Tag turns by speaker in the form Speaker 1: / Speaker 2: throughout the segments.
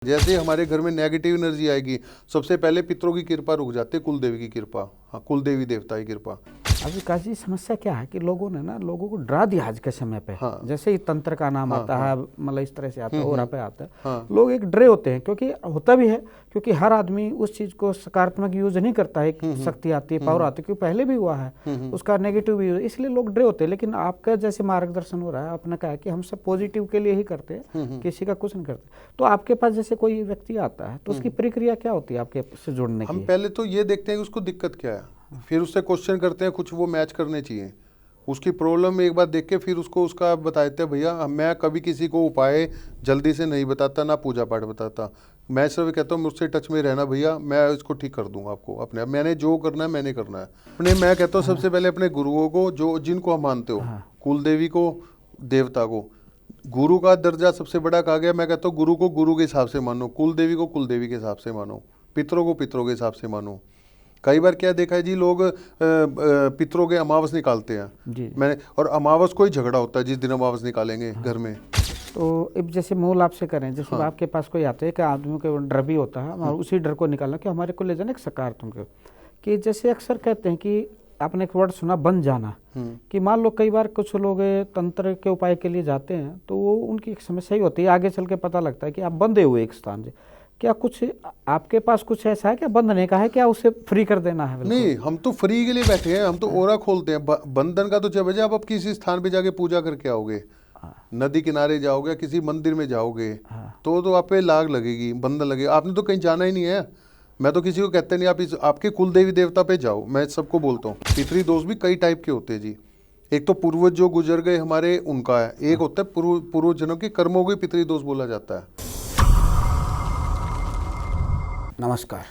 Speaker 1: जैसे हमारे घर में नेगेटिव एनर्जी आएगी, सबसे पहले पितरों की कृपा रुक जाती है, कुल देवी की कृपा। हाँ, कुल देवी देवता की कृपा।
Speaker 2: अब विकास जी समस्या क्या है कि लोगों ने ना लोगों को डरा दिया आज के समय पे।
Speaker 1: हाँ।
Speaker 2: जैसे ही तंत्र का नाम आता है, मतलब इस तरह से आता है, ओरा पे आता है,
Speaker 1: हाँ।
Speaker 2: लोग एक डरे होते हैं, क्योंकि होता भी है, क्योंकि हर आदमी उस चीज को सकारात्मक यूज नहीं करता है। एक शक्ति आती है, पावर आती है, क्योंकि पहले भी हुआ है उसका नेगेटिव भी, इसलिए लोग डरे होते हैं। लेकिन आपका जैसे मार्गदर्शन हो रहा है, आपने कहा कि हम सब पॉजिटिव के लिए ही करते हैं, किसी का कुछ नहीं करते। तो आपके पास जैसे कोई व्यक्ति आता है तो उसकी प्रक्रिया क्या होती है आपके से जुड़ने की?
Speaker 1: हम पहले तो ये देखते हैं कि उसको दिक्कत क्या है, फिर उससे क्वेश्चन करते हैं, कुछ वो मैच करने चाहिए। उसकी प्रॉब्लम एक बार देख के फिर उसको उसका बता देते हैं। भैया मैं कभी किसी को उपाय जल्दी से नहीं बताता, ना पूजा पाठ बताता, मैं सिर्फ कहता हूँ मुझसे टच में रहना भैया, मैं इसको ठीक कर दूंगा आपको अपने आप। मैंने जो करना है मैंने करना है अपने। मैं कहता हूँ सबसे पहले अपने गुरुओं को, जो जिनको हम मानते हो, कुल देवी को, देवता को। गुरु का दर्जा सबसे बड़ा कहा गया। मैं कहता हूँ गुरु को गुरु के हिसाब से मानो, कुल देवी को कुल देवी के हिसाब से मानो, पितरों को पितरों के हिसाब से मानो। कई बार क्या देखा है जी, लोग पितरों के अमावस निकालते हैं
Speaker 2: जी।
Speaker 1: मैंने, और अमावस को ही झगड़ा होता है जिस दिन अमावस निकालेंगे घर में।
Speaker 2: तो अब जैसे मूल आपसे करें, जैसे आपके पास कोई आते हैं कि आदमियों के डर भी होता है, और उसी डर को निकालना कि हमारे को ले जाना एक सकारात्मक, कि जैसे अक्सर कहते हैं कि आपने एक वर्ड सुना बंद जाना, कि मान लो कई बार कुछ लोग तंत्र के उपाय के लिए जाते हैं तो वो उनकी एक समस्या ही होती है, आगे चल के पता लगता है कि आप बंधे हुए एक स्थान से। क्या कुछ आपके पास कुछ ऐसा है क्या बंधने का है, क्या उसे फ्री कर देना है?
Speaker 1: नहीं, हम तो फ्री के लिए बैठे हैं, हम तो ओरा खोलते हैं। बंधन का तो जब बजे आप किसी स्थान पे जाके पूजा करके आओगे, नदी किनारे जाओगे, किसी मंदिर में जाओगे, तो आप पे लाग लगेगी, बंधन लगेगा। आपने तो कहीं जाना ही नहीं है। मैं तो किसी को कहते नहीं आप आपके कुल देवी देवता पे जाओ, मैं सबको बोलता हूँ। पितरी दोष भी कई टाइप के होते हैं जी। एक तो पूर्वज जो गुजर गए हमारे उनका है, एक होता है पूर्वजनों के कर्मों को पितरी दोष बोला जाता है।
Speaker 2: नमस्कार।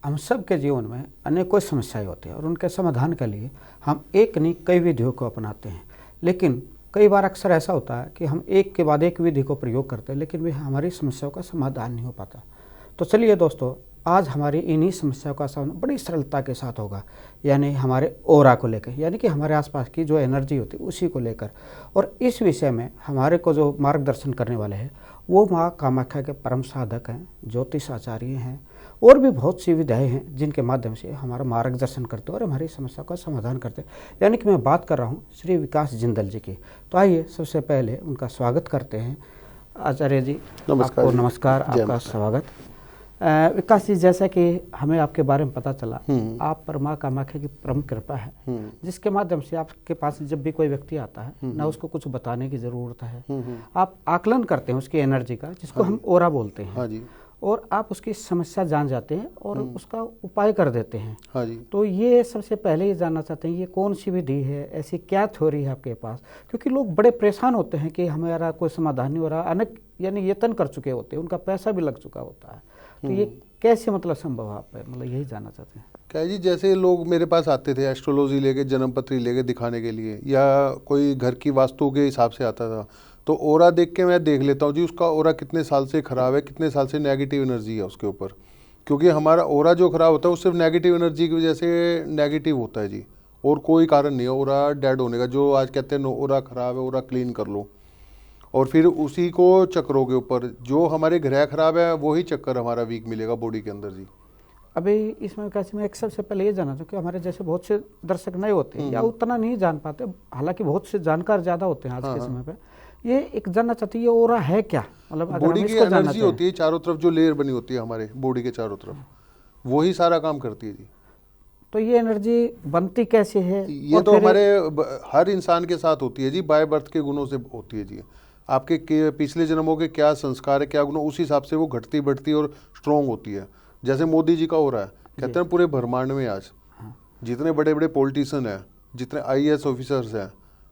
Speaker 2: हम सब के जीवन में अनेकों समस्याएं होती हैं और उनके समाधान के लिए हम एक नहीं कई विधियों को अपनाते हैं। लेकिन कई बार अक्सर ऐसा होता है कि हम एक के बाद एक विधि को प्रयोग करते हैं, लेकिन वे हमारी समस्याओं का समाधान नहीं हो पाता। तो चलिए दोस्तों, आज हमारी इन्हीं समस्याओं का समाधान बड़ी सरलता के साथ होगा, यानी हमारे ओरा को लेकर, यानी कि हमारे आसपास की जो एनर्जी होती है उसी को लेकर। और इस विषय में हमारे को जो मार्गदर्शन करने वाले हैं वो माँ कामाख्या के परम साधक हैं, ज्योतिष आचार्य हैं, और भी बहुत सी विधाएँ हैं जिनके माध्यम से हमारा मार्गदर्शन करते हैं और हमारी समस्या का समाधान करते हैं। यानी कि मैं बात कर रहा हूँ श्री विकास जिंदल जी की। तो आइए सबसे पहले उनका स्वागत करते हैं। आचार्य जी आपको नमस्कार, आपका स्वागत। विकास जी, जैसा कि हमें आपके बारे में पता चला, आप पर माँ कामाख्या की परम कृपा है, जिसके माध्यम से आपके पास जब भी कोई व्यक्ति आता है ना उसको कुछ बताने की जरूरत है, आप आकलन करते हैं उसकी एनर्जी का, जिसको हम ओरा बोलते हैं।
Speaker 1: हाँ जी।
Speaker 2: और आप उसकी समस्या जान जाते हैं और उसका उपाय कर देते हैं।
Speaker 1: हाँ जी।
Speaker 2: तो ये सबसे पहले ये जानना चाहते हैं, ये कौन सी विधि है, ऐसी क्या थ्योरी है आपके पास? क्योंकि लोग बड़े परेशान होते हैं कि हमारा कोई समाधान नहीं हो रहा, अनेक यानी यत्न कर चुके होते हैं, उनका पैसा भी लग चुका होता है। तो ये कैसे मतलब संभव है आप पे? मतलब यही जानना चाहते हैं।
Speaker 1: क्या जी, जैसे लोग मेरे पास आते थे एस्ट्रोलॉजी लेके, जन्म पत्री लेके दिखाने के लिए, या कोई घर की वास्तु के हिसाब से आता था, तो ओरा देख के मैं देख लेता हूँ जी उसका ओरा कितने साल से ख़राब है, कितने साल से नेगेटिव एनर्जी है उसके ऊपर। क्योंकि हमारा ओरा जो ख़राब होता है वो सिर्फ नेगेटिव एनर्जी की वजह से नेगेटिव होता है जी, और कोई कारण नहीं है ओरा डेड होने का। जो आज कहते हैं ओरा ख़राब है, ओरा क्लीन कर लो, और फिर उसी को चक्रों के ऊपर जो हमारे ग्रह खराब है वही चक्कर हमारा वीक मिलेगा बॉडी के अंदर जी।
Speaker 2: अभी इसमें कैसे, मैं एक सबसे पहले ये जानना चाहूँ कि हमारे जैसे बहुत से दर्शक नए होते हैं या उतना नहीं जान पाते, हालांकि बहुत से जानकार ज़्यादा होते हैं आज के समय पे, ये एक जानना चाहती है ओरा है क्या? मतलब
Speaker 1: बॉडी की एनर्जी होती है चारों तरफ, जो लेयर बनी होती है हमारे बॉडी के चारों तरफ, वही सारा काम करती है जी।
Speaker 2: तो ये एनर्जी बनती कैसे है?
Speaker 1: ये तो हमारे हर इंसान के साथ होती है जी, बाय बर्थ के गुणों से होती है जी। आपके पिछले जन्मों के क्या संस्कार है, क्या गुण, उस हिसाब से वो घटती बढ़ती और स्ट्रॉन्ग होती है। जैसे मोदी जी का हो रहा है, कहते हैं पूरे ब्रह्मांड में आज जितने बड़े बड़े पॉलिटिशियन हैं, जितने IAS ऑफिसर्स हैं,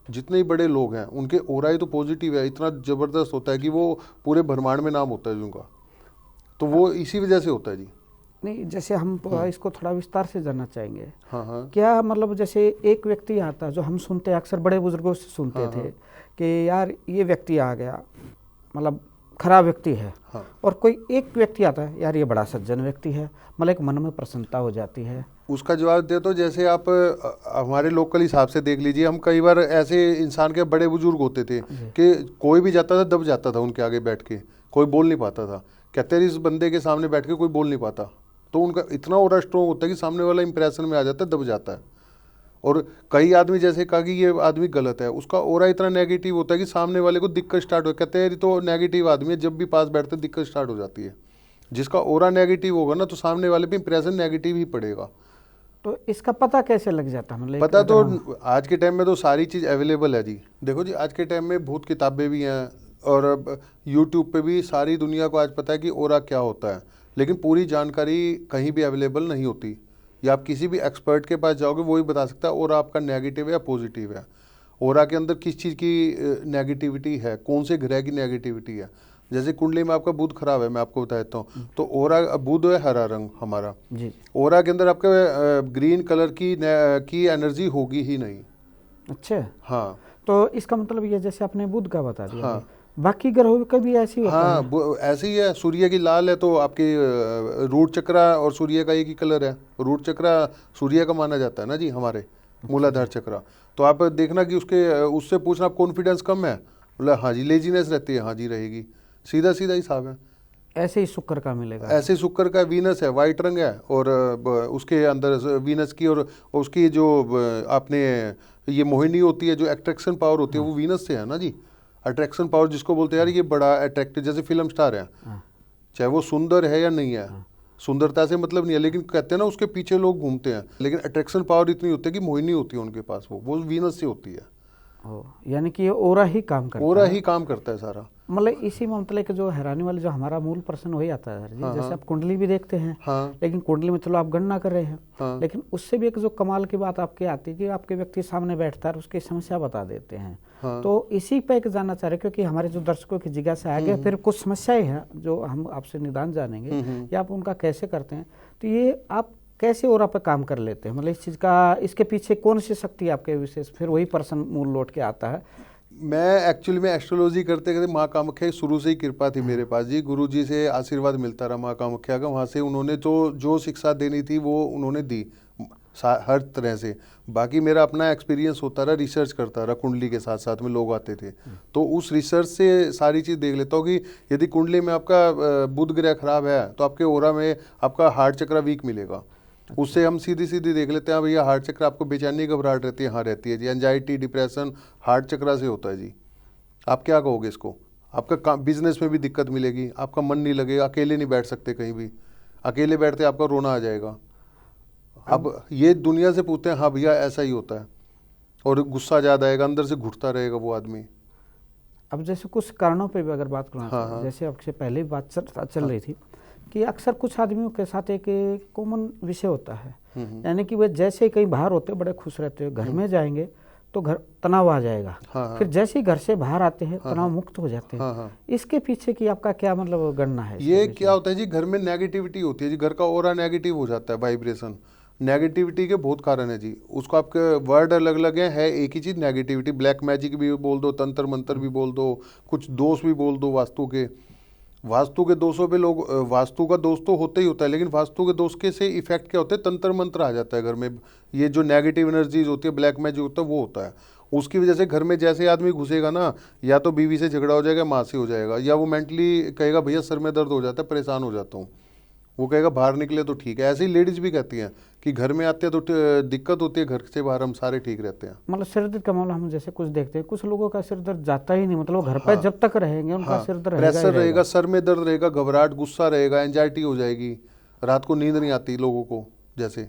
Speaker 1: जितने बड़े लोग हैं, उनके ओरा ही तो पॉजिटिव है, इतना ज़बरदस्त होता है कि वो पूरे ब्रह्मांड में नाम होता है उनका। तो वो इसी वजह से होता है जी।
Speaker 2: नहीं, जैसे हम इसको थोड़ा विस्तार से जानना चाहेंगे।
Speaker 1: हाँ।
Speaker 2: क्या मतलब जैसे एक व्यक्ति आता, जो हम सुनते हैं अक्सर बड़े बुजुर्गों से सुनते थे कि यार ये व्यक्ति आ गया, मतलब खराब व्यक्ति है, और कोई एक व्यक्ति आता है यार ये बड़ा सज्जन व्यक्ति है, मतलब एक मन में प्रसन्नता हो जाती है।
Speaker 1: उसका जवाब दे, तो जैसे आप हमारे लोकल हिसाब से देख लीजिए, हम कई बार ऐसे इंसान के बड़े बुजुर्ग होते थे कि कोई भी जाता था दब जाता था उनके आगे बैठ के, कोई बोल नहीं पाता था। कहते हैं इस बंदे के सामने बैठ के कोई बोल नहीं पाता, तो उनका इतना ऑरा स्ट्रॉन्ग होता है कि सामने वाला इंप्रेशन में आ जाता है, दब जाता है। और कई आदमी जैसे कहा कि ये आदमी गलत है, उसका ऑरा इतना नेगेटिव होता है कि सामने वाले को दिक्कत स्टार्ट हो, कहते हैं ये तो नेगेटिव आदमी है, जब भी पास बैठते दिक्कत स्टार्ट हो जाती है। जिसका ऑरा नेगेटिव होगा ना, तो सामने वाले पे इंप्रेशन नेगेटिव ही पड़ेगा।
Speaker 2: तो इसका पता कैसे लग जाता है? मतलब
Speaker 1: पता
Speaker 2: अगर हम-
Speaker 1: तो आज के टाइम में तो सारी चीज़ अवेलेबल है जी। देखो जी, आज के टाइम में बहुत किताबें भी हैं, और अब यूट्यूब पे भी सारी दुनिया को आज पता है कि ओरा क्या होता है, लेकिन पूरी जानकारी कहीं भी अवेलेबल नहीं होती। या आप किसी भी एक्सपर्ट के पास जाओगे, वो ही बता सकता है ओरा आपका नेगेटिव है या पॉजिटिव है। ओरा के अंदर किस चीज़ की नेगेटिविटी है, कौन से ग्रह की नेगेटिविटी है। जैसे कुंडली में आपका बुध खराब है, मैं आपको बता देता हूँ, तो ओरा बुध है हरा रंग हमारा,
Speaker 2: जी
Speaker 1: ओरा के अंदर आपके ग्रीन कलर की एनर्जी होगी ही नहीं।
Speaker 2: अच्छा,
Speaker 1: हाँ
Speaker 2: तो इसका मतलब ये जैसे आपने बुध का बता दिया
Speaker 1: हाँ।
Speaker 2: अभी, बाकी ग्रहों का भी ऐसे ही होता
Speaker 1: हाँ
Speaker 2: है?
Speaker 1: ऐसे ही है। सूर्य की लाल है तो आपकी रूट चक्रा और सूर्य का एक ही कलर है। रूट चक्रा सूर्य का माना जाता है ना जी, हमारे मूलाधार चक्रा। तो आप देखना कि उससे पूछना कॉन्फिडेंस कम है, बोला हाँ जी, लेजीनेस रहती है, हाँ जी रहेगी, सीधा सीधा हिसाब है।
Speaker 2: ऐसे ही शुक्र का मिलेगा?
Speaker 1: ऐसे ही शुक्र का वीनस है, वाइट रंग है, और उसके अंदर वीनस की और उसकी जो आपने ये मोहिनी होती है, जो अट्रैक्शन पावर होती है, वो वीनस से है ना जी। अट्रैक्शन पावर जिसको बोलते हैं यार, ये बड़ा अट्रैक्टिव, जैसे फिल्म स्टार है, चाहे वो सुंदर है या नहीं है, सुंदरता से मतलब नहीं है, लेकिन कहते हैं ना उसके पीछे लोग घूमते हैं, लेकिन अट्रैक्शन पावर इतनी होती है कि मोहिनी होती है उनके पास, वो वीनस से होती है।
Speaker 2: यानी कि ये ओरा ही काम करता
Speaker 1: ओरा
Speaker 2: है।
Speaker 1: ही काम करता है सारा।
Speaker 2: मतलब इसी में मतलब कि जो हैरानी वाले जो हमारा मूल प्रश्न हो जाता है सर जी, जैसे आप कुंडली भी देखते हैं,
Speaker 1: हाँ
Speaker 2: लेकिन कुंडली में चलो आप गणना कर रहे हैं,
Speaker 1: हाँ
Speaker 2: लेकिन उससे भी एक जो कमाल की बात आपकी आती है कि आपके व्यक्ति सामने बैठता है और उसकी समस्या बता देते हैं।
Speaker 1: हाँ।
Speaker 2: तो इसी पे एक जानना चाह रहे, क्योंकि हमारे जो दर्शकों की जिज्ञासा आगे फिर कुछ समस्याएं हैं जो हम आपसे निदान जानेंगे, या आप उनका कैसे करते हैं। तो ये आप कैसे ओरा पे काम कर लेते हैं? मतलब इस चीज़ का, इसके पीछे कौन सी शक्ति आपके विशेष, फिर वही प्रश्न मूल लौट के आता है।
Speaker 1: मैं एक्चुअली में एस्ट्रोलॉजी करते करते माँ कामाख्या की शुरू से ही कृपा थी मेरे पास जी। गुरु जी से आशीर्वाद मिलता रहा माँ कामाख्या का, वहाँ से उन्होंने तो जो शिक्षा देनी थी वो उन्होंने दी हर तरह से। बाकी मेरा अपना एक्सपीरियंस होता रहा, रिसर्च करता रहा, कुंडली के साथ साथ में लोग आते थे, तो उस रिसर्च से सारी चीज़ देख लेता हूँ कि यदि कुंडली में आपका बुध ग्रह खराब है तो आपके ओरा में आपका हार्ट चक्र वीक मिलेगा। उससे हम सीधी सीधी देख लेते हैं भैया हार्ट चक्र, आपको बेचैनी घबराहट रहती है, हाँ रहती है जी। एंजाइटी डिप्रेशन हार्ट चक्र से होता है जी। आप क्या कहोगे इसको? आपका बिजनेस में भी दिक्कत मिलेगी, आपका मन नहीं लगेगा, अकेले नहीं बैठ सकते कहीं भी, अकेले बैठते आपका रोना आ जाएगा। अब ये दुनिया से पूछते हैं, हाँ भैया ऐसा ही होता है, और गुस्सा ज़्यादा आएगा, अंदर से घुटता रहेगा वो आदमी।
Speaker 2: अब जैसे कुछ कारणों पे भी अगर बात करना
Speaker 1: हाँ,
Speaker 2: चाहें,
Speaker 1: हाँ।
Speaker 2: जैसे आपसे पहले भी बात चल रही थी कि अक्सर कुछ आदमियों के साथ एक कॉमन विषय होता है, यानी कि वे जैसे ही कहीं बाहर होते बड़े खुश रहते हैं, घर में जाएंगे तो घर तनाव आ जाएगा,
Speaker 1: हाँ,
Speaker 2: फिर जैसे ही घर से बाहर आते हैं तनाव मुक्त हो जाते हैं।
Speaker 1: हाँ हाँ।
Speaker 2: इसके पीछे की आपका क्या मतलब गणना है?
Speaker 1: ये क्या होता है जी, घर में नेगेटिविटी होती है जी, घर का ऑरा नेगेटिव हो जाता है, वाइब्रेशन। नेगेटिविटी के बहुत कारण है जी, उसको आपके वर्ड अलग अलग है एक ही चीज़ नेगेटिविटी। ब्लैक मैजिक भी बोल दो, तंत्र मंत्र भी बोल दो, कुछ दोष भी बोल दो वास्तु के। वास्तु के दोषों पे लोग, वास्तु का दोष तो होता ही होता है, लेकिन वास्तु के दोष के से इफेक्ट क्या होते हैं, तंत्र मंत्र आ जाता है घर में। ये जो नेगेटिव एनर्जीज होती है, ब्लैक मैजिक होता है, वो होता है। उसकी वजह से घर में जैसे आदमी घुसेगा ना, या तो बीवी से झगड़ा हो जाएगा, माँ से हो जाएगा, या वो मेंटली कहेगा भैया सर में दर्द हो जाता है, परेशान हो जाता हूँ, वो कहेगा बाहर निकले तो ठीक है। ऐसे ही लेडीज भी कहती हैं कि घर में आते हैं तो दिक्कत होती है, घर से बाहर हम सारे ठीक रहते हैं।
Speaker 2: मतलब सिर दर्द का मामला हम जैसे कुछ देखते हैं, कुछ लोगों का सिर दर्द जाता ही नहीं, मतलब वो घर पे जब तक रहेंगे उनका सिर दर्द रहेगा ही
Speaker 1: प्रेशर रहेगा,
Speaker 2: रहेगा।
Speaker 1: सर में दर्द रहेगा, घबराहट, गुस्सा रहेगा, एंजाइटी हो जाएगी, रात को नींद नहीं आती लोगों को जैसे।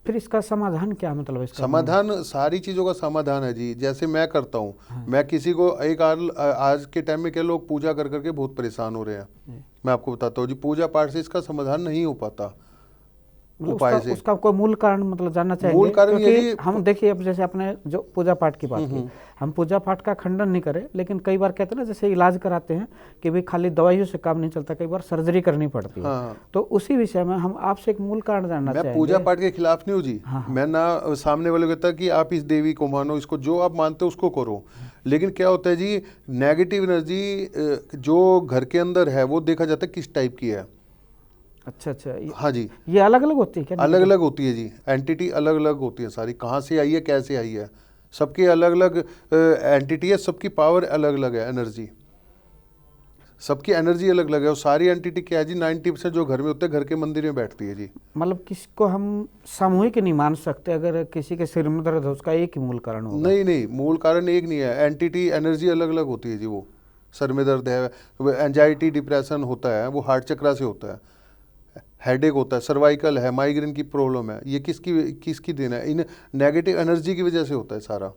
Speaker 2: फिर इसका समाधान क्या, मतलब इसका
Speaker 1: समाधान, सारी चीज़ों का समाधान है जी। जैसे मैं करता हूँ, मैं किसी को एक आज के टाइम में क्या लोग पूजा कर करके बहुत परेशान हो रहे हैं, मैं आपको बताता हूँ जी, पूजा पाठ से इसका समाधान नहीं हो पाता।
Speaker 2: मतलब
Speaker 1: उपाय से
Speaker 2: उसका कोई मूल कारण मतलब जानना चाहेंगे?
Speaker 1: मूल कारण
Speaker 2: क्योंकि
Speaker 1: यही
Speaker 2: हम देखिए, अब जैसे आपने जो पूजा पाठ की बात की, हम पूजा पाठ का खंडन नहीं करें, लेकिन कई बार कहते हैं ना, जैसे इलाज कराते हैं कि भाई खाली दवाइयों से काम नहीं चलता, कई बार सर्जरी करनी पड़ती है।
Speaker 1: हाँ।
Speaker 2: तो उसी विषय में हम आपसे एक मूल कारण जानना
Speaker 1: मैं
Speaker 2: चाहेंगे।
Speaker 1: पूजा पाठ के खिलाफ नहीं हूँ जी। मैं ना सामने वाले को कहता कि आप इस देवी को मानो, इसको जो आप मानते हो उसको करो, लेकिन क्या होता है जी, नेगेटिव एनर्जी जो घर के अंदर है वो देखा जाता है किस टाइप की है।
Speaker 2: अच्छा,
Speaker 1: हाँ जी,
Speaker 2: ये अलग अलग होती है क्या?
Speaker 1: अलग अलग होती है जी, एंटिटी अलग अलग होती है सारी, कहाँ से आई है, कैसे आई है, सबकी अलग अलग एंटिटी है, सबकी पावर अलग अलग है, एनर्जी सबकी एनर्जी अलग अलग है और सारी एंटिटी क्या है जी, 90% जो घर में होते हैं घर के मंदिर में बैठती है जी।
Speaker 2: मतलब किसी को हम सामूहिक नहीं मान सकते, अगर किसी के सिर में दर्द है उसका एक ही मूल कारण होगा।
Speaker 1: नहीं नहीं, मूल कारण एक नहीं है, एंटिटी एनर्जी अलग अलग होती है जी। वो सर में दर्द है, एंजाइटी डिप्रेशन होता है, वो हार्ट चक्रा से होता है, हेडेक होता है, सर्वाइकल है, माइग्रेन की प्रॉब्लम है, ये किसकी किसकी देन है? इन नेगेटिव एनर्जी की वजह से होता है सारा।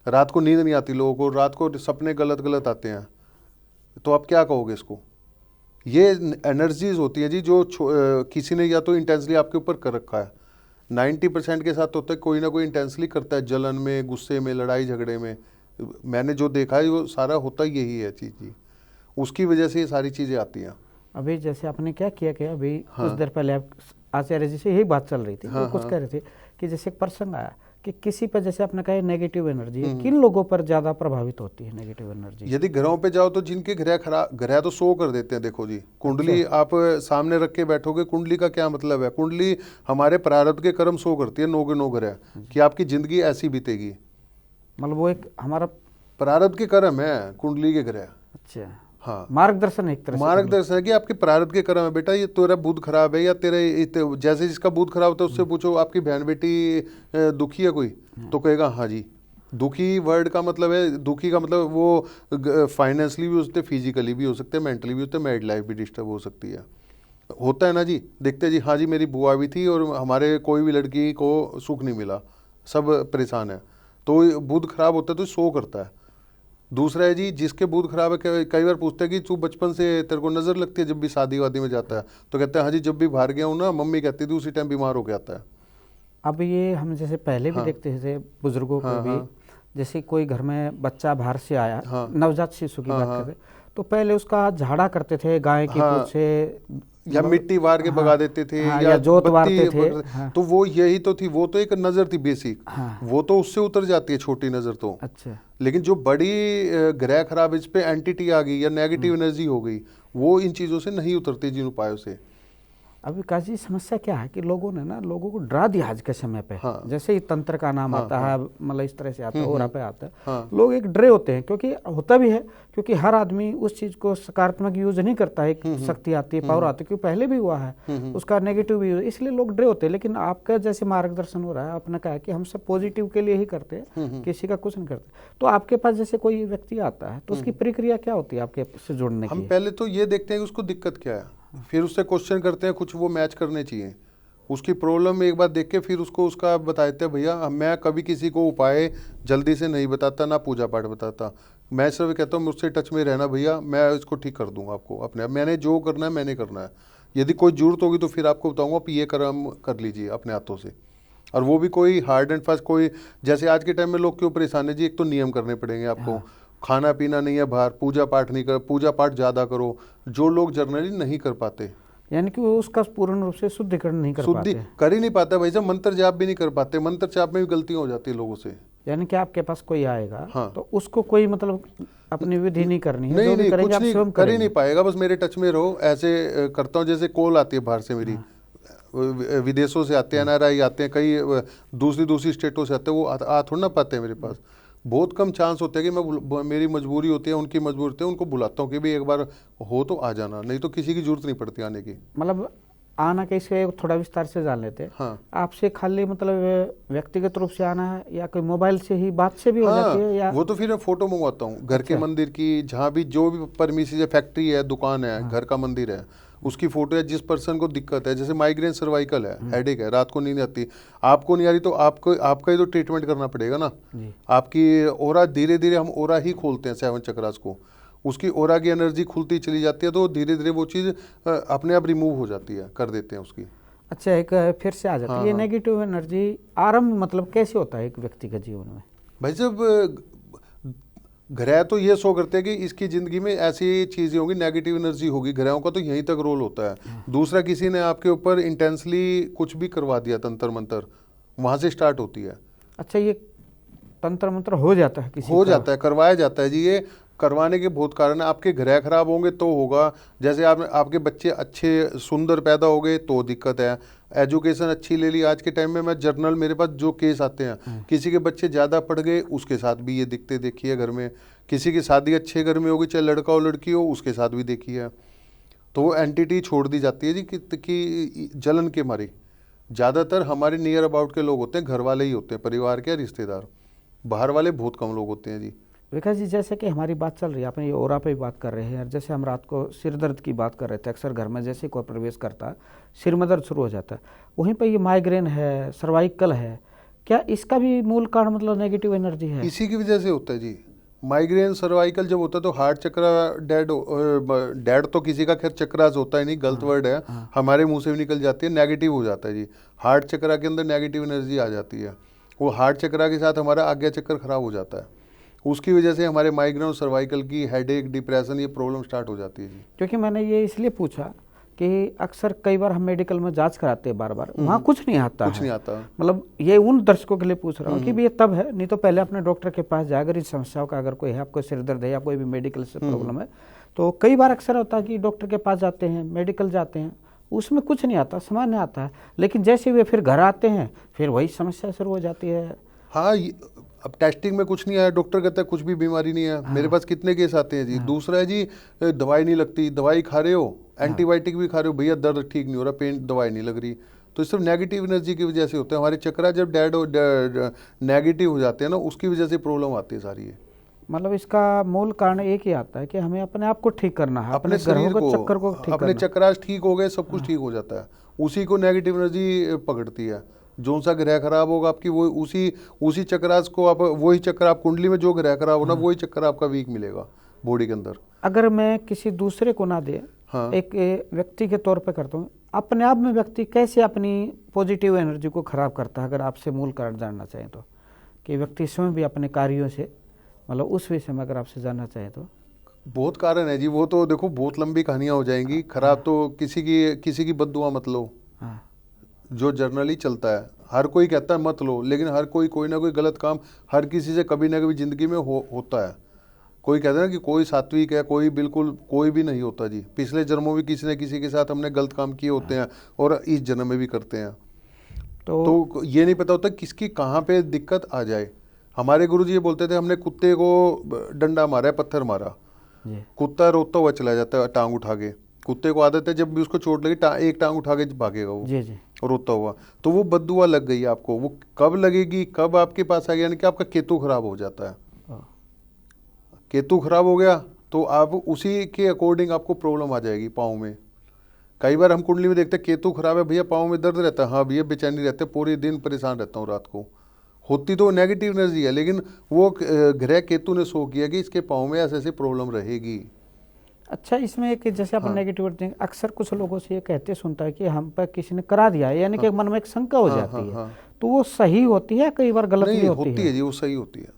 Speaker 1: रात को नींद नहीं आती लोगों को, रात को सपने गलत गलत आते हैं, तो आप क्या कहोगे इसको? ये एनर्जीज होती हैं जी जो किसी ने या तो इंटेंसली आपके ऊपर कर रखा है। 90% के साथ होता है कोई ना कोई इंटेंसली करता है, जलन में, गुस्से में, लड़ाई झगड़े में। मैंने जो देखा है वो सारा होता यही है चीज़ जी, उसकी वजह से ये सारी चीज़ें आती हैं।
Speaker 2: अभी जैसे आपने क्या किया कि अभी
Speaker 1: हाँ।
Speaker 2: कुछ देर पहले आप आचार्य जी से यही बात चल रही थी,
Speaker 1: हाँ,
Speaker 2: वो कुछ
Speaker 1: हाँ।
Speaker 2: कह रहे थे कि जैसे एक प्रसंग आया कि किसी पर, जैसे आपने कहा नेगेटिव एनर्जी है, किन लोगों पर ज़्यादा प्रभावित होती है नेगेटिव एनर्जी?
Speaker 1: यदि घरों पे जाओ तो जिनके ग्रह खराब, ग्रह तो शो कर देते हैं। देखो जी, कुंडली आप सामने रख के बैठोगे, कुंडली का क्या मतलब है? कुंडली हमारे प्रारब्ध के कर्म शो करती है, 9 के 9 ग्रह, कि आपकी जिंदगी ऐसी बीतेगी।
Speaker 2: मतलब वो एक हमारा
Speaker 1: प्रारब्ध के कर्म है कुंडली के ग्रह।
Speaker 2: अच्छा,
Speaker 1: हाँ,
Speaker 2: मार्गदर्शन एक तरह से।
Speaker 1: मार्गदर्शन है कि आपके प्रारब्ध के कर्म है। बेटा ये तेरा बुध खराब है, या जैसे जिसका बुध खराब होता है उससे पूछो आपकी बहन बेटी दुखी है कोई, तो कहेगा हाँ जी। दुखी वर्ड का मतलब है, दुखी का मतलब वो फाइनेंशियली भी हो सकते, फिजिकली भी हो सकते, मेंटली भी होते, मैरिड लाइफ भी डिस्टर्ब हो सकती है। होता है ना जी, देखते जी, हाँ जी मेरी बुआ भी थी और हमारे कोई भी लड़की को सुख नहीं मिला, सब परेशान है। तो बुध खराब होता है तो शो करता है। दूसरा है जी, जिसके बुध खराब है, कई बार पूछते हैं कि तू बचपन से तेरे को नजर लगती है जब भी शादी वादी में जाता है, तो कहते हैं हाँ जी जब भी बाहर गया हूँ ना, मम्मी कहती थी उसी टाइम बीमार होके आता है।
Speaker 2: अब ये हम जैसे पहले भी
Speaker 1: हाँ।
Speaker 2: देखते थे बुजुर्गों को
Speaker 1: हाँ,
Speaker 2: भी,
Speaker 1: हाँ।
Speaker 2: जैसे कोई घर में बच्चा बाहर से आया,
Speaker 1: हाँ।
Speaker 2: नवजात शिशु की
Speaker 1: हाँ,
Speaker 2: बात
Speaker 1: हाँ।
Speaker 2: करते, तो पहले उसका झाड़ा करते थे गाय की
Speaker 1: हाँ।
Speaker 2: पूंछ से,
Speaker 1: या मिट्टी वार के
Speaker 2: हाँ,
Speaker 1: भगा देते थे,
Speaker 2: हाँ,
Speaker 1: या
Speaker 2: जोत
Speaker 1: बत्ती
Speaker 2: वारते थे। हाँ।
Speaker 1: तो वो यही तो थी, वो तो एक नजर थी बेसिक।
Speaker 2: हाँ।
Speaker 1: वो तो उससे उतर जाती है छोटी नजर तो।
Speaker 2: अच्छा,
Speaker 1: लेकिन जो बड़ी ग्रह खराब, इस पे एंटिटी आ गई या नेगेटिव एनर्जी हो गई, वो इन चीजों से नहीं उतरती जिन उपायों से।
Speaker 2: अभी काजी समस्या क्या है कि लोगों ने ना लोगों को डरा दिया आज के समय पे।
Speaker 1: हाँ।
Speaker 2: जैसे ही तंत्र का नाम
Speaker 1: हाँ,
Speaker 2: आता है, मतलब इस तरह से आता है, और पे आता है,
Speaker 1: हाँ।
Speaker 2: लोग एक डरे होते हैं, क्योंकि होता भी है, क्योंकि हर आदमी उस चीज को सकारात्मक यूज नहीं करता है। एक शक्ति आती है, पावर आती है, क्योंकि पहले भी हुआ है उसका नेगेटिव यूज, इसलिए लोग डरे होते हैं। लेकिन आपका जैसे मार्गदर्शन हो रहा है, आपने कहा कि हम सब पॉजिटिव के लिए ही करते हैं, किसी का कुछ नहीं करते। तो आपके पास जैसे कोई व्यक्ति आता है तो उसकी प्रक्रिया क्या होती है आपके से जुड़ने
Speaker 1: हम
Speaker 2: की?
Speaker 1: पहले तो ये देखते हैं कि उसको दिक्कत क्या है, फिर उससे क्वेश्चन करते हैं, कुछ वो मैच करने चाहिए। उसकी प्रॉब्लम एक बार देख के फिर उसको उसका बताते हैं। भैया मैं कभी किसी को उपाय जल्दी से नहीं बताता, ना पूजा पाठ बताता। मैं सिर्फ कहता हूँ मुझसे टच में रहना भैया, मैं इसको ठीक कर दूंगा आपको अपने आप। मैंने जो करना है मैंने करना है। यदि कोई जरूरत होगी तो फिर आपको बताऊंगा, आप ये कर्म कर लीजिए अपने हाथों से। और वो भी कोई हार्ड एंड फास्ट, कोई जैसे आज के टाइम में लोग क्यों परेशान है जी, एक तो नियम करने पड़ेंगे आपको। खाना पीना नहीं है बाहर, पूजा पाठ नहीं कर, पूजा पाठ ज़्यादा करो, जो लोग जनरली नहीं कर पाते।
Speaker 2: यानी कि वो उसका पूर्ण रूप से शुद्धिकरण नहीं कर
Speaker 1: शुद्धि
Speaker 2: पाते।
Speaker 1: कर ही नहीं पाता भाई साहब, मंत्र जाप भी नहीं कर पाते, मंत्र जाप में भी गलतियां हो जाती है लोगों से।
Speaker 2: यानी कि आपके पास कोई आएगा,
Speaker 1: हाँ।
Speaker 2: तो उसको कोई मतलब अपनी विधि नहीं करनी है,
Speaker 1: नहीं
Speaker 2: जो भी
Speaker 1: नहीं,
Speaker 2: करेंगे
Speaker 1: कुछ
Speaker 2: आप
Speaker 1: नहीं
Speaker 2: स्वयं
Speaker 1: कर ही
Speaker 2: करेंगे।
Speaker 1: नहीं पाएगा, बस मेरे टच में रहो। ऐसे करता हूँ, जैसे कॉल आती है बाहर से मेरी, विदेशों से आते हैं, NRI आते हैं, कई दूसरी स्टेटों से आते हैं, वो आ थोड़ा ना पाते हैं मेरे पास। बहुत कम चांस होते हैं कि मेरी मजबूरी होती है, उनकी मजबूरी होती है, उनको बुलाता हूँ कि भाई एक बार हो तो आ जाना, नहीं तो किसी की जरूरत नहीं पड़ती आने की।
Speaker 2: मतलब आना कैसे, थोड़ा विस्तार से जान लेते हैं।
Speaker 1: हाँ।
Speaker 2: आपसे खाली मतलब व्यक्तिगत रूप से आना है, या कोई मोबाइल से ही बात से भी हो जाती है, या
Speaker 1: वो तो फिर मैं फोटो मंगवाता हूँ घर के मंदिर की, जहाँ भी जो भी परमिशन है, फैक्ट्री है, दुकान है, घर का मंदिर है, उसकी फोटो है। जिस पर्सन को दिक्कत है, जैसे माइग्रेन, सर्वाइकल है, हेडेक है, रात को नींद आती, आपको नहीं आ रही, तो आपका ही तो ट्रीटमेंट करना पड़ेगा ना। आपकी ओरा, धीरे धीरे हम ओरा ही खोलते हैं 7 चक्रास को, उसकी ओरा की एनर्जी खुलती चली जाती है, तो धीरे धीरे वो चीज़ अपने आप रिमूव हो जाती है, कर देते हैं उसकी।
Speaker 2: अच्छा, एक फिर से आ जाती है ये नेगेटिव एनर्जी। आरंभ मतलब कैसे होता है एक व्यक्ति के जीवन में?
Speaker 1: भाई जब ग्रह तो ये शो करते हैं कि इसकी ज़िंदगी में ऐसी चीज़ें होंगी, नेगेटिव एनर्जी होगी, ग्रहों का तो यहीं तक रोल होता है। दूसरा, किसी ने आपके ऊपर इंटेंसली कुछ भी करवा दिया, तंत्र मंत्र, वहाँ से स्टार्ट होती है।
Speaker 2: अच्छा, ये तंत्र मंत्र हो जाता है किसी
Speaker 1: हो
Speaker 2: का?
Speaker 1: जाता है, करवाया जाता है जी। ये करवाने के बहुत कारण है। आपके ग्रह खराब होंगे तो होगा, जैसे आपके बच्चे अच्छे सुंदर पैदा हो गए तो दिक्कत है, एजुकेशन अच्छी ले ली। आज के टाइम में मैं जर्नल, मेरे पास जो केस आते हैं, किसी के बच्चे ज़्यादा पढ़ गए उसके साथ भी ये दिक्कतें देखी है घर में, किसी की शादी अच्छे घर में होगी, चाहे लड़का हो लड़की हो, उसके साथ भी देखी है। तो वो एंटिटी छोड़ दी जाती है जी कि जलन के मारे। ज़्यादातर हमारे नियर अबाउट के लोग होते हैं, घर वाले ही होते हैं, परिवार के रिश्तेदार, बाहर वाले बहुत कम लोग होते हैं जी।
Speaker 2: विकास जी, जैसे कि हमारी बात चल रही है, अपने ये ओरा पे बात कर रहे हैं यार, जैसे हम रात को सिर दर्द की बात कर रहे थे, अक्सर घर में जैसे कोई प्रवेश करता है सिर में दर्द शुरू हो जाता है, वहीं पे ये माइग्रेन है, सर्वाइकल है, क्या इसका भी मूल कारण मतलब नेगेटिव एनर्जी है?
Speaker 1: इसी की वजह से होता है जी। माइग्रेन सर्वाइकल जब होता है तो हार्ट चक्र डेड तो किसी का खैर चक्रास होता है नहीं, गलत वर्ड है, हमारे मुंह से भी निकल जाती है, नेगेटिव हो जाता है जी। हार्ट चक्र के अंदर नेगेटिव एनर्जी आ जाती है, वो हार्ट चक्र के साथ हमारा आज्ञा चक्र खराब हो जाता है, उसकी वजह से हमारे माइग्रेन और सर्वाइकल की हेडेक, डिप्रेशन, ये प्रॉब्लम स्टार्ट हो जाती है जी।
Speaker 2: क्योंकि मैंने ये इसलिए पूछा कि अक्सर कई बार हम मेडिकल में जांच कराते हैं, बार बार वहाँ कुछ नहीं आता
Speaker 1: कुछ नहीं आता।
Speaker 2: मतलब ये उन दर्शकों के लिए पूछ रहा हूँ कि भी ये तब है, नहीं तो पहले अपने डॉक्टर के पास जाए, अगर इस समस्याओं का अगर कोई है, आपको सिर दर्द है या कोई भी मेडिकल से प्रॉब्लम है, तो कई बार अक्सर होता है कि डॉक्टर के पास जाते हैं, मेडिकल जाते हैं, उसमें कुछ नहीं आता, सामान्य आता है, लेकिन जैसे वे फिर घर आते हैं फिर वही समस्या शुरू हो जाती है।
Speaker 1: हाँ, अब टेस्टिंग में कुछ नहीं आया, डॉक्टर कहता है कुछ भी बीमारी नहीं है। मेरे पास कितने केस आते हैं जी। दूसरा है जी, दवाई नहीं लगती, दवाई खा रहे हो, एंटीबायोटिक भी खा रहे हो, भैया दर्द ठीक नहीं हो रहा, पेन दवाई नहीं लग रही। तो सिर्फ नेगेटिव एनर्जी की वजह से होता है। हमारे चक्रा जब नेगेटिव हो जाते हैं ना, उसकी वजह से प्रॉब्लम आती है सारी है।
Speaker 2: मतलब इसका मूल कारण एक ही आता है कि हमें अपने आप को ठीक करना है,
Speaker 1: अपने शरीर को,
Speaker 2: चक्कर को ठीक
Speaker 1: अपने चक्रास ठीक हो गए, सब कुछ ठीक हो जाता है। उसी को नेगेटिव एनर्जी पकड़ती है। जो सा ग्रह खराब होगा आपकी, वो उसी चक्रास को आप, वही चक्र आप कुंडली में जो ग्रह खराब होना, वही चक्कर आपका वीक मिलेगा बॉडी के अंदर।
Speaker 2: अगर मैं किसी दूसरे को ना दे,
Speaker 1: हाँ।
Speaker 2: एक व्यक्ति के तौर पे करता हूँ, अपने आप में व्यक्ति कैसे अपनी पॉजिटिव एनर्जी को खराब करता है, अगर आपसे मूल कारण जानना चाहें तो, कि व्यक्ति स्वयं भी अपने कार्यों से, मतलब उस विषय में अगर आपसे जानना चाहें तो।
Speaker 1: बहुत कारण है जी, वो तो देखो बहुत लंबी कहानियां हो जाएंगी। खराब तो किसी की बद्दुआ मत लो,
Speaker 2: हाँ,
Speaker 1: जो जर्नली चलता है। हर कोई कहता है मत लो, लेकिन हर कोई ना कोई गलत काम हर किसी से कभी ना कभी जिंदगी में होता है। कोई कहता है ना कि कोई सात्विक है, कोई बिल्कुल कोई भी नहीं होता जी। पिछले जन्मों में किसी न किसी के साथ हमने गलत काम किए होते हैं, और इस जन्म में भी करते हैं। तो ये नहीं पता होता किसकी कहाँ पे दिक्कत आ जाए। हमारे गुरुजी ये बोलते थे, हमने कुत्ते को डंडा मारा है, पत्थर मारा, कुत्ता रोता हुआ चला जाता है टांग उठा के। कुत्ते को आदत है जब भी उसको चोट लगी एक टांग उठा के भागेगा वो,
Speaker 2: जी जी,
Speaker 1: रोता हुआ। तो वो बद्दुआ लग गई आपको, वो कब लगेगी, कब आपके पास आ गया, यानी कि आपका केतु खराब हो जाता है। केतु खराब हो गया तो आप उसी के अकॉर्डिंग आपको प्रॉब्लम आ जाएगी पाँव में। कई बार हम कुंडली में देखते हैं केतु खराब है, भैया पाँव में दर्द रहता है, हाँ भैया बेचैनी रहते हैं, पूरे दिन परेशान रहता हूँ रात को। होती तो नेगेटिव एनर्जी है, लेकिन वो ग्रह केतु ने शो किया कि इसके पाँव में ऐसे ऐसी प्रॉब्लम रहेगी।
Speaker 2: अच्छा, इसमें एक जैसे अपन नेगेटिव अक्सर कुछ लोगों से ये कहते सुनता है कि हम पर किसी ने करा दिया है, यानी कि मन में एक शंका हो जाती है। तो वो सही होती है, कई बार गलत भी होती है
Speaker 1: जी, वो सही होती है।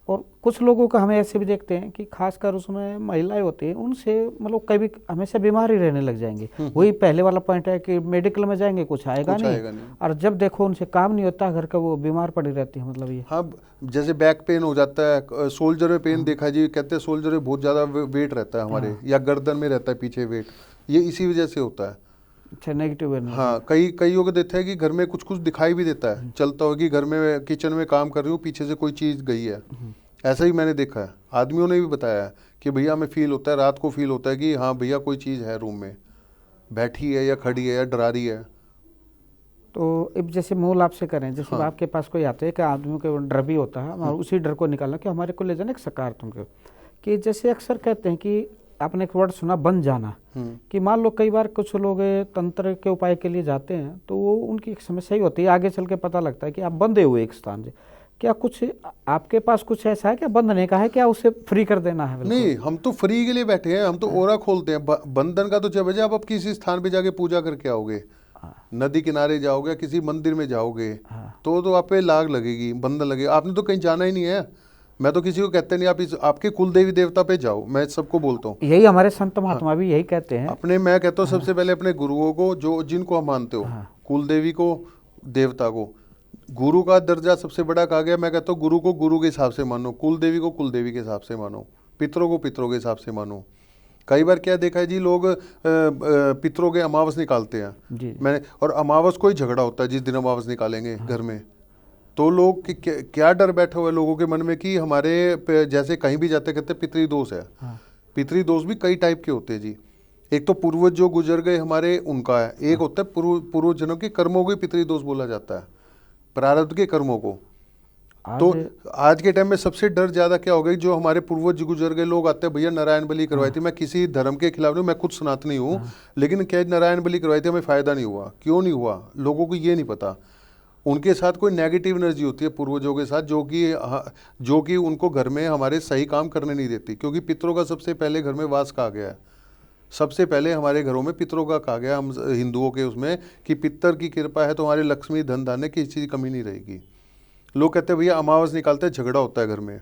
Speaker 2: और कुछ लोगों का हमें ऐसे भी देखते हैं कि खासकर उसमें महिलाएं होती हैं, उनसे मतलब कभी हमेशा बीमार ही रहने लग जाएंगे। वही पहले वाला पॉइंट है कि मेडिकल में जाएंगे कुछ आएगा नहीं, और जब देखो उनसे काम नहीं होता घर का, वो बीमार पड़ी रहती है। मतलब ये,
Speaker 1: हाँ, जैसे बैक पेन हो जाता है, शोल्डर में पेन देखा जी, कहते हैं शोल्डर में बहुत ज़्यादा वेट रहता है हमारे, या गर्दन में रहता है पीछे वेट, ये इसी वजह से होता है।
Speaker 2: अच्छा, नेगेटिव एनर्जी।
Speaker 1: हाँ, कई लोग देते हैं कि घर में कुछ दिखाई भी देता है, चलता हो कि घर में किचन में काम कर रही हूँ, पीछे से कोई चीज़ गई है। ऐसा ही मैंने देखा है, आदमियों ने भी बताया है कि भैया हमें फील होता है, रात को फील होता है कि हाँ भैया कोई चीज़ है रूम में, बैठी है या खड़ी है या डरा रही है।
Speaker 2: तो अब जैसे मूल आपसे करें, जैसे हाँ। आपके पास कोई आता है कि आदमियों के डर भी होता है, और उसी डर को निकालना कि हमारे को ले जाना एक सकारात्मक, कि जैसे अक्सर कहते हैं कि आपने एक वर्ड सुना बंद जाना, कि मान लो कई बार कुछ लोग तंत्र के उपाय के लिए जाते हैं तो वो उनकी एक समस्या ही होती है, आगे चल के पता लगता है कि आप बंधे हुए एक स्थान से। क्या कुछ आपके पास कुछ ऐसा है क्या बंधने का है, क्या उसे फ्री कर देना है?
Speaker 1: नहीं, हम तो फ्री के लिए बैठे हैं, हम तो ओरा खोलते हैं। बंधन का तो जब है आप किसी स्थान पे जाके पूजा करके आओगे, नदी किनारे जाओगे, किसी मंदिर में जाओगे, तो आप पे लाग लगेगी, बंधन लगेगा। आपने तो कहीं जाना ही नहीं है। मैं तो किसी को कहते नहीं, आप आपके कुल देवी देवता पे जाओ, मैं सबको बोलता हूँ।
Speaker 2: यही हमारे संत महात्मा भी यही कहते हैं
Speaker 1: अपने। मैं कहता हूँ सबसे पहले अपने गुरुओं को, जो जिनको आप मानते हो, कुल देवी को, देवता को। गुरु का दर्जा सबसे बड़ा कहा गया। मैं कहता हूँ गुरु को गुरु के हिसाब से मानो, कुल देवी को कुल देवी के हिसाब से मानो, पितरों को पितरों के हिसाब से मानो। कई बार क्या देखा है जी, लोग पितरों के अमावस निकालते हैं।
Speaker 2: जी
Speaker 1: मैंने, और अमावस को ही झगड़ा होता है जिस दिन अमावस निकालेंगे घर में। तो लोग क्या डर बैठा हुआ है लोगों के मन में कि हमारे जैसे कहीं भी जाते कहते पितरी दोष है।
Speaker 2: हाँ।
Speaker 1: पितरी दोष भी कई टाइप के होते हैं जी। एक तो पूर्वज जो गुजर गए हमारे उनका है, एक होता है पूर्व जनों के कर्मों को ही पितरी दोष बोला जाता है, प्रारब्ध के कर्मों को। तो आज के टाइम में सबसे डर ज्यादा क्या हो गई, जो हमारे पूर्वज गुजर गए लोग आते हैं, भैया नारायण बलि करवाई थी। मैं किसी धर्म के खिलाफ नहीं, मैं खुद सनातनी हूँ, लेकिन क्या नारायण बलि करवाई थी, हमें फायदा नहीं हुआ। क्यों नहीं हुआ, लोगों को ये नहीं पता। उनके साथ कोई नेगेटिव एनर्जी होती है पूर्वजों के साथ, जो कि उनको घर में हमारे सही काम करने नहीं देती। क्योंकि पितरों का सबसे पहले घर में वास कहा गया है, सबसे पहले हमारे घरों में पितरों का कहा गया, हम हिंदुओं के उसमें, कि पितर की कृपा है तो हमारी लक्ष्मी धन धान्य की किसी चीज़ की कमी नहीं रहेगी। लोग कहते हैं भैया अमावस निकालते हैं, झगड़ा होता है घर में।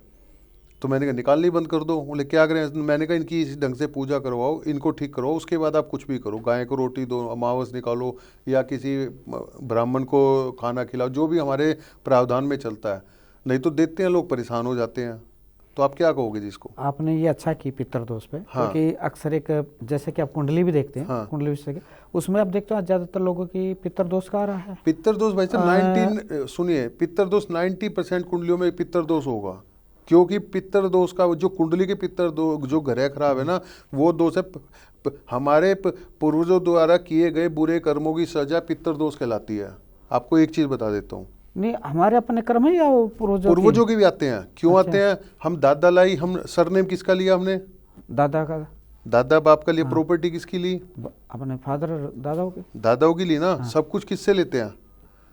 Speaker 1: तो मैंने कहा निकालनी बंद कर दो। बोले क्या करें, मैंने कहा इनकी इस ढंग से पूजा करवाओ, इनको ठीक करो, उसके बाद आप कुछ भी करो, गाय को रोटी दो, अमावस निकालो, या किसी ब्राह्मण को खाना खिलाओ, जो भी हमारे प्रावधान में चलता है। नहीं तो देते हैं लोग, परेशान हो जाते हैं। तो आप क्या कहोगे जिसको?
Speaker 2: आपने ये अच्छा की पितर दोष पे।
Speaker 1: हाँ।
Speaker 2: क्योंकि अक्सर एक, जैसे कि आप कुंडली भी देखते हैं,
Speaker 1: हाँ।
Speaker 2: कुंडली विषय के, उसमें आप देखते हो ज्यादातर लोगों की पितर दोष का आ रहा है।
Speaker 1: पितर दोष भाई साहब सुनिए, पितर दोष 90% कुंडलियों में पितर दोष होगा। क्योंकि पितर दोष का जो कुंडली के पितर दोष जो ग्रह खराब है ना, वो दोष है हमारे पूर्वजों द्वारा किए गए बुरे कर्मों की सजा पितर दोष कहलाती है। आपको एक चीज बता देता हूँ,
Speaker 2: नहीं हमारे अपने कर्म है या वो
Speaker 1: पूर्वजों के भी आते हैं। क्यों
Speaker 2: अच्छा।
Speaker 1: आते हैं? हम दादा लाई, हम सरनेम किसका लिया हमने?
Speaker 2: दादा का,
Speaker 1: दादा बाप का लिया। प्रॉपर्टी किसकी ली?
Speaker 2: अपने फादर दादाओं के,
Speaker 1: दादाओं की ली ना। सब कुछ किससे लेते हैं?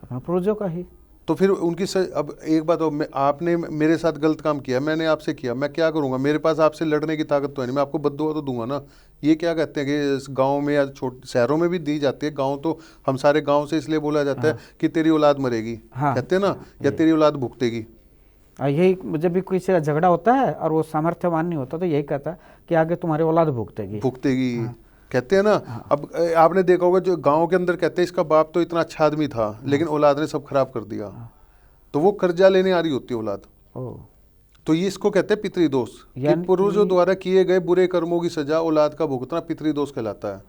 Speaker 2: अपने पूर्वजों का ही।
Speaker 1: तो फिर उनकी अब एक बात हो, आपने मेरे साथ गलत काम किया, मैंने आपसे किया, मैं क्या करूंगा? मेरे पास आपसे लड़ने की ताकत तो है नहीं, मैं आपको बद्दुआ तो दूंगा ना। ये क्या कहते हैं कि गांव में या छोटे शहरों में भी दी जाती है, गांव तो हम सारे गांव से इसलिए बोला जाता है कि तेरी औलाद मरेगी।
Speaker 2: हाँ।
Speaker 1: कहते हैं ना, या तेरी औलाद भुगतेगी।
Speaker 2: यही जब भी किसी का झगड़ा होता है और वो सामर्थ्यवान नहीं होता तो यही कहता है कि आगे तुम्हारी औलाद भुगतेगी।
Speaker 1: कहते हैं ना। अब आपने देखा होगा जो गांव के अंदर कहते हैं इसका बाप तो इतना अच्छा आदमी था, लेकिन औलाद ने सब खराब कर दिया। तो वो कर्जा लेने आ रही होती है औलाद। तो ये इसको कहते हैं पितरी दोष, कि पूर्वजों द्वारा किए गए बुरे कर्मों की सजा औलाद का भुगतना पितरी दोष कहलाता है।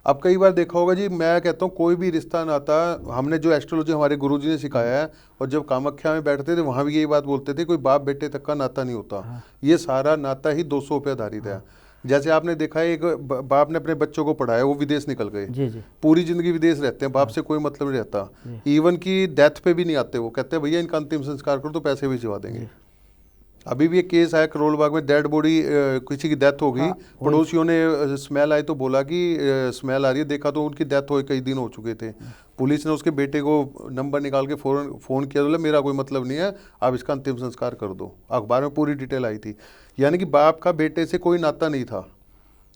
Speaker 1: अब कई बार देखा होगा जी, मैं कहता हूँ कोई भी रिश्ता नाता, हमने जो एस्ट्रोलॉजी हमारे गुरुजी ने सिखाया है, और जब कामाख्या में बैठते थे वहाँ भी यही बात बोलते थे, कोई बाप बेटे तक का नाता नहीं होता। ये सारा नाता ही 200 पे आधारित है। जैसे आपने देखा है, एक बाप ने अपने बच्चों को पढ़ाया, वो विदेश निकल गए,
Speaker 2: जी जी,
Speaker 1: पूरी जिंदगी विदेश रहते हैं, बाप से कोई मतलब नहीं रहता, इवन की डेथ पे भी नहीं आते। वो कहते हैं भैया इनका अंतिम संस्कार करो तो पैसे भी चुका देंगे। अभी भी एक केस आया करोल बाग में, डेड बॉडी, किसी की डेथ हो गई। पड़ोसियों ने स्मेल आई तो बोला कि स्मेल आ रही है, देखा तो उनकी डेथ हो कई दिन हो चुके थे। पुलिस ने उसके बेटे को नंबर निकाल के फौरन फ़ोन किया, बोला मेरा कोई मतलब नहीं है, आप इसका अंतिम संस्कार कर दो। अखबार में पूरी डिटेल आई थी। यानी कि बाप का बेटे से कोई नाता नहीं था,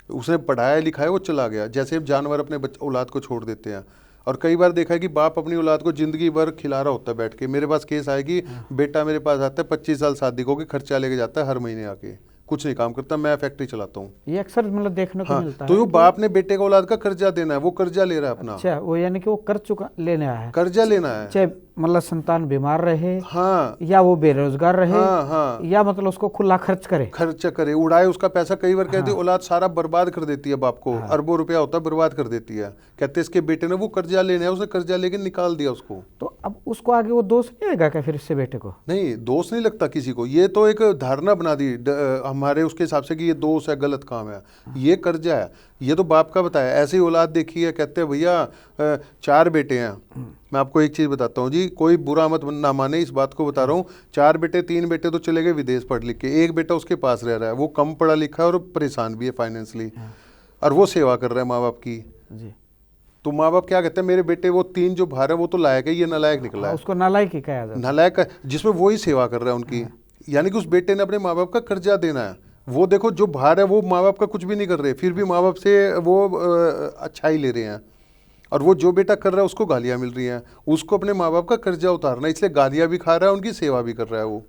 Speaker 1: उसने पढ़ाया लिखाया, वो चला गया। जैसे जानवर अपने औलाद को छोड़ देते हैं। और कई बार देखा है कि बाप अपनी औलाद को जिंदगी भर खिला रहा होता है बैठ के। मेरे पास केस आया कि बेटा मेरे पास आता है, 25 साल शादी को, खर्चा लेके जाता है हर महीने आके, कुछ नहीं काम करता, मैं फैक्ट्री चलाता हूँ।
Speaker 2: ये अक्सर मतलब देखने को मिलता है।
Speaker 1: तो बाप ने बेटे को औलाद का कर्जा देना है, वो कर्जा ले रहा है अपना।
Speaker 2: अच्छा, वो यानी कि वो कर चुका लेने आया है,
Speaker 1: कर्जा लेना है।
Speaker 2: चाहे मतलब संतान बीमार रहे,
Speaker 1: हाँ,
Speaker 2: या वो बेरोजगार रहे,
Speaker 1: हाँ, हाँ,
Speaker 2: या मतलब उसको खुला खर्च करे,
Speaker 1: उड़ाए उसका पैसा। कई बार कहती है औलाद सारा बर्बाद कर देती है बाप को, अरबों रुपया होता है बर्बाद कर देती है। कहते इसके बेटे ने वो कर्जा लेने है, उसने कर्जा लेके निकाल दिया उसको।
Speaker 2: तो अब उसको आगे वो दोष नहीं आएगा क्या फिर इससे बेटे को?
Speaker 1: नहीं, दोष नहीं लगता किसी को। ये तो एक धारणा बना दी हमारे उसके हिसाब से कि ये दोष है, गलत काम है, ये कर्जा है। ये तो बाप का बताया। ऐसी औलाद देखी है, कहते हैं भैया 4 बेटे हैं। मैं आपको एक चीज़ बताता हूँ जी, कोई बुरा मत ना माने, इस बात को बता रहा हूँ। 4 बेटे, 3 बेटे तो चले गए विदेश पढ़ लिख के, एक बेटा उसके पास रह रहा है, वो कम पढ़ा लिखा है और परेशान भी है फाइनेंशियली, और वो सेवा कर रहा है माँ बाप की
Speaker 2: जी।
Speaker 1: तो माँ बाप क्या कहते हैं, मेरे बेटे वो 3 जो बाहर है वो तो लायक है, ये नालायक निकला है।
Speaker 2: उसको नालायक ही कहा जाता है।
Speaker 1: नालायक, जिसमें वो ही सेवा कर रहा है उनकी। यानी कि उस बेटे ने अपने माँ बाप का कर्जा देना है। वो देखो जो बाहर है वो माँ बाप का कुछ भी नहीं कर रहे, फिर भी माँ बाप से वो अच्छाई ले रहे हैं। और वो जो बेटा कर रहा है उसको गालियाँ मिल रही हैं। उसको अपने माँ बाप का कर्जा उतारना है, इसलिए गालियाँ भी खा रहा है, उनकी सेवा भी कर रहा है वो।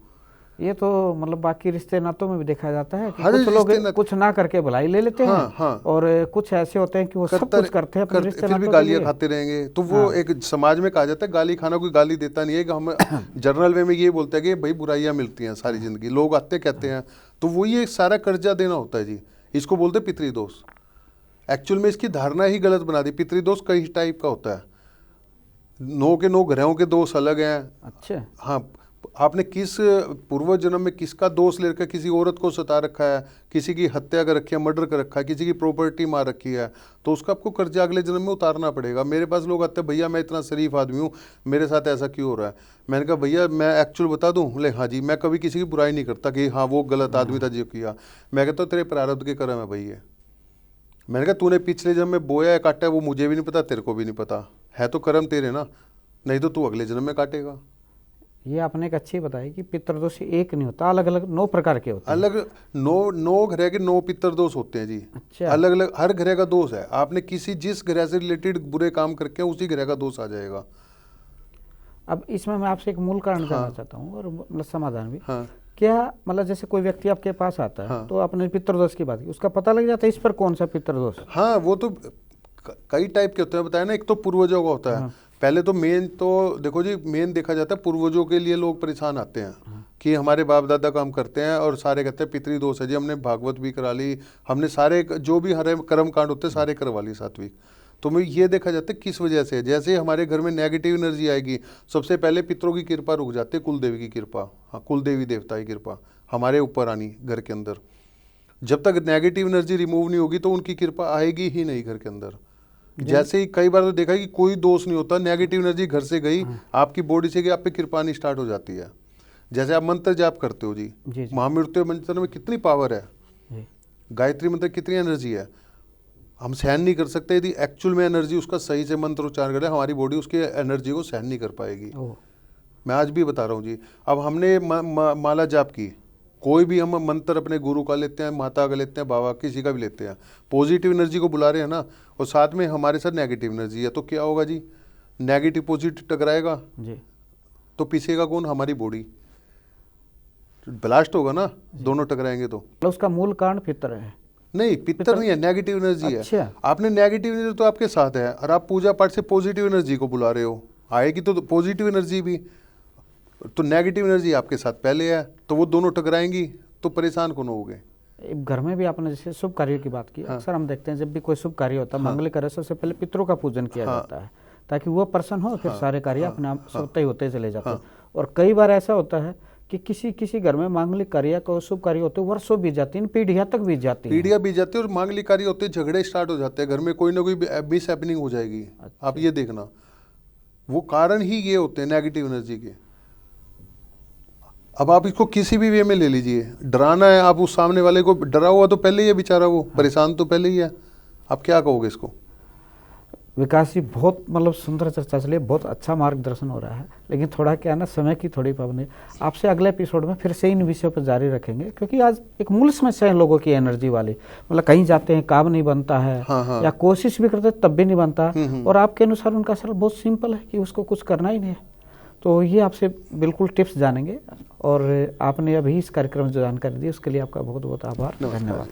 Speaker 2: ये तो मतलब बाकी रिश्ते नातों में भी देखा जाता है कि
Speaker 1: हाँ,
Speaker 2: कुछ लोग कुछ ना करके भलाई ले लेते हैं।
Speaker 1: हाँ।
Speaker 2: और कुछ ऐसे होते हैं कि वो सब कुछ करते हैं अपने रिश्ते
Speaker 1: फिर भी गालियाँ खाते रहेंगे। तो वो एक समाज में कहा जाता है गाली खाना, कोई गाली देता नहीं है। कि हम जर्नल वे में ये बोलते हैं कि भाई बुराइयाँ मिलती हैं सारी जिंदगी, लोग आते कहते हैं। तो वो ये सारा कर्जा देना होता है जी। इसको बोलते पितृदोष। एक्चुअल में इसकी धारणा ही गलत बना दी। पितृदोष कई टाइप का होता है, 9 के 9 ग्रहों के दोष अलग हैं।
Speaker 2: अच्छा।
Speaker 1: हाँ, आपने किस पूर्व जन्म में किसका दोष लेकर किसी औरत को सता रखा है, किसी की हत्या कर रखी है, मर्डर कर रखा है, किसी की प्रॉपर्टी मार रखी है, तो उसका आपको कर्जा अगले जन्म में उतारना पड़ेगा। मेरे पास लोग आते हैं, भैया मैं इतना शरीफ आदमी हूँ, मेरे साथ ऐसा क्यों हो रहा है। मैंने कहा भैया मैं एक्चुअल बता दूँ? बोले हाँ जी। मैं कभी किसी की बुराई नहीं करता कि हाँ वो गलत आदमी था जो किया। मैं कहता हूँ तेरे प्रारब्ध के कर्म है भैया। मैंने कहा तूने पिछले जन्म में बोया है काटा है वो मुझे भी नहीं पता, तेरे को भी नहीं पता है, तो कर्म तेरे ना, नहीं तो तू अगले जन्म में काटेगा।
Speaker 2: ये आपने एक अच्छी बताई कि पितृदोष एक नहीं होता, अलग अलग 9 प्रकार के होते हैं।
Speaker 1: अलग 9 ग्रह के 9 पितृदोष होते हैं जी।
Speaker 2: अच्छा।
Speaker 1: अलग अलग हर ग्रह का दोष है। आपने किसी जिस ग्रह से रिलेटेड बुरे काम करके उसी ग्रह का दोष आ जाएगा।
Speaker 2: अब इसमें मैं आपसे एक मूल कारण जानना चाहता हूँ और मतलब समाधान भी।
Speaker 1: हाँ
Speaker 2: क्या मतलब जैसे कोई व्यक्ति आपके पास आता है,
Speaker 1: हाँ।
Speaker 2: तो आपने पितृदोष की बात की, उसका पता लग जाता है इस पर कौन सा पितृदोष है?
Speaker 1: हाँ, वो तो कई टाइप के होते हैं, बताया ना। एक तो पूर्वजों का होता है। पहले तो मेन तो देखो जी, मेन देखा जाता है पूर्वजों के लिए लोग परेशान आते हैं कि हमारे बाप दादा काम करते हैं और सारे कहते हैं पितृदोष है जी। हमने भागवत भी करा ली, हमने सारे जो भी हरे कर्म कांड होते हैं सारे करवा ली सात्विक। तो मैं ये देखा जाता है किस वजह से। जैसे हमारे घर में नेगेटिव एनर्जी आएगी, सबसे पहले पितरों की कृपा रुक जाती है, कुल देवी की कृपा। हाँ, कुल देवी देवता की कृपा हमारे ऊपर आनी घर के अंदर। जब तक नेगेटिव एनर्जी रिमूव नहीं होगी तो उनकी कृपा आएगी ही नहीं घर के अंदर। जैसे ही कई बार तो देखा कि कोई दोष नहीं होता, नेगेटिव एनर्जी घर से गई, आपकी बॉडी से गई, आप पे कृपा नहीं स्टार्ट हो जाती है। जैसे आप मंत्र जाप करते हो जी, महामृत्यु मंत्र में कितनी पावर है, गायत्री मंत्र कितनी एनर्जी है, हम सहन नहीं कर सकते। यदि एक्चुअल में एनर्जी उसका सही से मंत्र उच्चारण करे, हमारी बॉडी उसकी एनर्जी को सहन नहीं कर पाएगी। मैं आज भी बता रहा हूँ जी। अब हमने माला जाप की, कोई भी हम मंत्र अपने गुरु का लेते हैं, माता का लेते हैं, बाबा किसी का भी लेते हैं, पॉजिटिव एनर्जी को बुला रहे हैं ना, और साथ में हमारे साथ नेगेटिव एनर्जी है, तो क्या होगा जी? नेगेटिव पॉजिटिव टकराएगा जी, तो पीछेगा कौन? हमारी बॉडी ब्लास्ट होगा ना, दोनों टकराएंगे तो।
Speaker 2: उसका मूल कारण पितर है?
Speaker 1: नहीं, पितर नहीं है, नेगेटिव एनर्जी है। आपने नेगेटिव एनर्जी तो आपके साथ है और आप पूजा पाठ से पॉजिटिव एनर्जी को बुला रहे हो, आएगी तो पॉजिटिव एनर्जी भी, तो नेगेटिव एनर्जी आपके साथ पहले है, तो वो दोनों टकराएंगी तो परेशान कौन होगे?
Speaker 2: घर में भी आपने जैसे शुभ कार्यों की बात की, अक्सर हम देखते हैं जब भी कोई शुभ कार्य होता है, मंगल कार्य, सबसे पहले पितरों का पूजन किया जाता है ताकि वो प्रसन्न हो, फिर सारे कार्य अपने आप स्वतः ही होते चले जाते हैं। और कई बार ऐसा होता है कि किसी घर में मांगलिक कार्य का शुभ कार्य होते वर्षों बीत जाती है, पीढ़ियां तक बीत जाती है,
Speaker 1: पीढ़ियां बीत जाती है, और मांगलिक कार्य होते झगड़े स्टार्ट हो जाते हैं घर में, कोई ना कोई मिस हैपनिंग हो जाएगी। आप ये देखना, वो कारण ही ये होते हैं नेगेटिव एनर्जी के। अब आप इसको किसी भी वे में ले लीजिए, डराना है, आप उस सामने वाले को डरा हुआ तो पहले ही है बेचारा, वो परेशान तो पहले ही है, आप क्या कहोगे इसको?
Speaker 2: विकास जी, बहुत मतलब सुंदर चर्चा चली, बहुत अच्छा मार्गदर्शन हो रहा है, लेकिन थोड़ा क्या है ना, समय की थोड़ी पाबंदी। आपसे अगले एपिसोड में फिर से इन विषयों पर जारी रखेंगे, क्योंकि आज एक मूल समस्या है लोगों की एनर्जी वाली। मतलब कहीं जाते हैं काम नहीं बनता है, या कोशिश भी करते तब भी नहीं बनता, और आपके अनुसार उनका सवाल बहुत सिंपल है कि उसको कुछ करना ही नहीं है। तो ये आपसे बिल्कुल टिप्स जानेंगे, और आपने अभी इस कार्यक्रम में जो जानकारी दी उसके लिए आपका बहुत बहुत आभार, धन्यवाद।